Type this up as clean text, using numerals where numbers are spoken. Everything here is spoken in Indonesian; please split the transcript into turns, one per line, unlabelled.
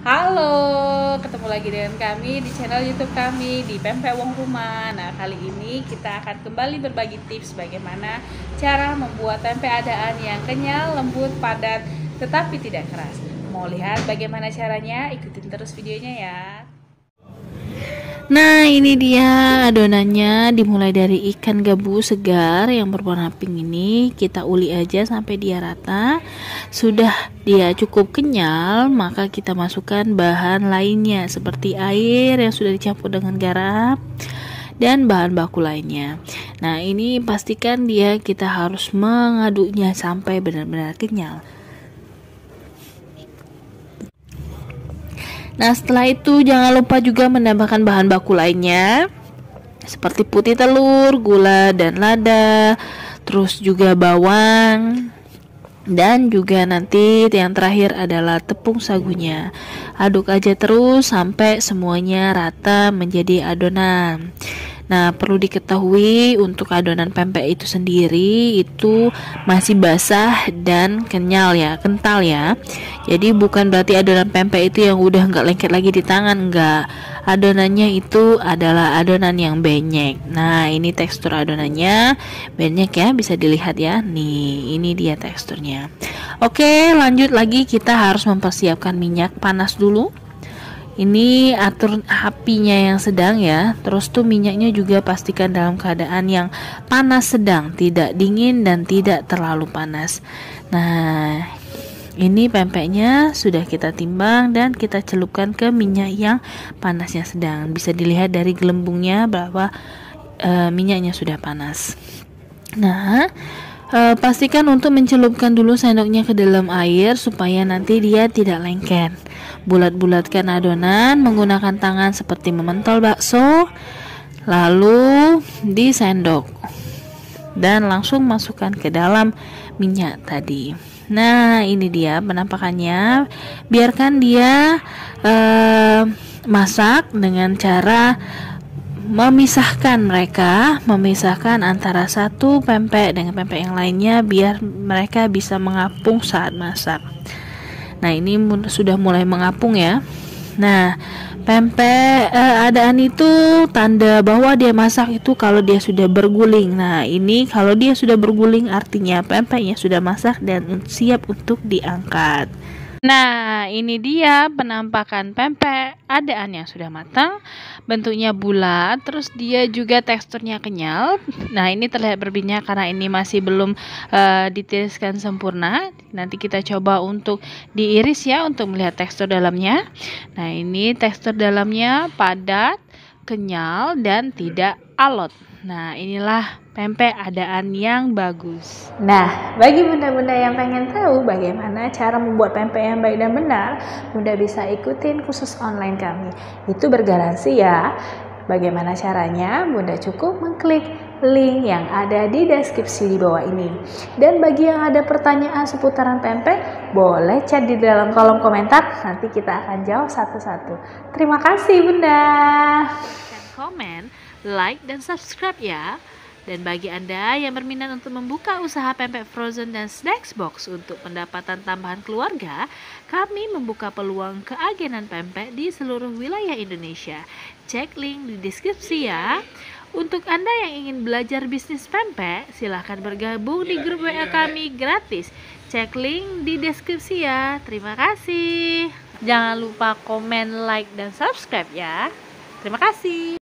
Halo, ketemu lagi dengan kami di channel YouTube kami di Pempek Wong Rumah. Nah, kali ini kita akan kembali berbagi tips bagaimana cara membuat tempe adaan yang kenyal, lembut, padat, tetapi tidak keras. Mau lihat bagaimana caranya? Ikutin terus videonya ya.
Nah, ini dia adonannya. Dimulai dari ikan gabus segar yang berwarna pink ini, kita uli aja sampai dia rata. Sudah dia cukup kenyal, maka kita masukkan bahan lainnya seperti air yang sudah dicampur dengan garam dan bahan baku lainnya. Nah, ini pastikan kita harus mengaduknya sampai benar-benar kenyal. Nah, setelah itu jangan lupa juga menambahkan bahan baku lainnya seperti putih telur, gula dan lada, terus juga bawang, dan juga nanti yang terakhir adalah tepung sagunya. Aduk aja terus sampai semuanya rata menjadi adonan. Nah, perlu diketahui untuk adonan pempek itu sendiri itu masih basah dan kenyal ya, kental ya. Jadi bukan berarti adonan pempek itu yang udah nggak lengket lagi di tangan, enggak. Adonannya itu adalah adonan yang benyek. Nah, ini tekstur adonannya benyek ya, bisa dilihat ya. Nih, ini dia teksturnya. Oke, lanjut lagi, kita harus mempersiapkan minyak panas dulu. Ini atur apinya yang sedang ya. Terus tuh minyaknya juga pastikan dalam keadaan yang panas sedang, tidak dingin dan tidak terlalu panas. Nah, ini pempeknya sudah kita timbang dan kita celupkan ke minyak yang panasnya sedang. Bisa dilihat dari gelembungnya bahwa minyaknya sudah panas. Nah, pastikan untuk mencelupkan dulu sendoknya ke dalam air supaya nanti dia tidak lengket. Bulat-bulatkan adonan menggunakan tangan seperti mementol bakso, lalu disendok dan langsung masukkan ke dalam minyak tadi. Nah, ini dia penampakannya. Biarkan dia masak dengan cara memisahkan antara satu pempek dengan pempek yang lainnya biar mereka bisa mengapung saat masak. Nah, ini sudah mulai mengapung ya. Nah, pempek adaan itu tanda bahwa dia masak itu kalau dia sudah berguling. Nah, ini kalau dia sudah berguling artinya pempeknya sudah masak dan siap untuk diangkat. Nah, ini dia penampakan pempek adaan yang sudah matang. Bentuknya bulat, terus dia juga teksturnya kenyal. Nah, ini terlihat berminyak karena ini masih belum ditiriskan sempurna. Nanti kita coba untuk diiris ya untuk melihat tekstur dalamnya. Nah, ini tekstur dalamnya padat, kenyal dan tidak alot. Nah, inilah pempek adaan yang bagus.
Nah, bagi bunda-bunda yang pengen tahu bagaimana cara membuat pempek yang baik dan benar, bunda bisa ikutin kursus online kami. Itu bergaransi ya. Bagaimana caranya? Bunda cukup mengklik link yang ada di deskripsi di bawah ini. Dan bagi yang ada pertanyaan seputaran pempek, boleh chat di dalam kolom komentar. Nanti kita akan jawab satu-satu. Terima kasih bunda.
Komen, like, dan subscribe ya. Dan bagi Anda yang berminat untuk membuka usaha pempek frozen dan snacks box untuk pendapatan tambahan keluarga, kami membuka peluang keagenan pempek di seluruh wilayah Indonesia. Cek link di deskripsi ya. Untuk Anda yang ingin belajar bisnis pempek, silahkan bergabung di grup WA kami gratis. Cek link di deskripsi ya. Terima kasih. Jangan lupa komen, like, dan subscribe ya. Terima kasih.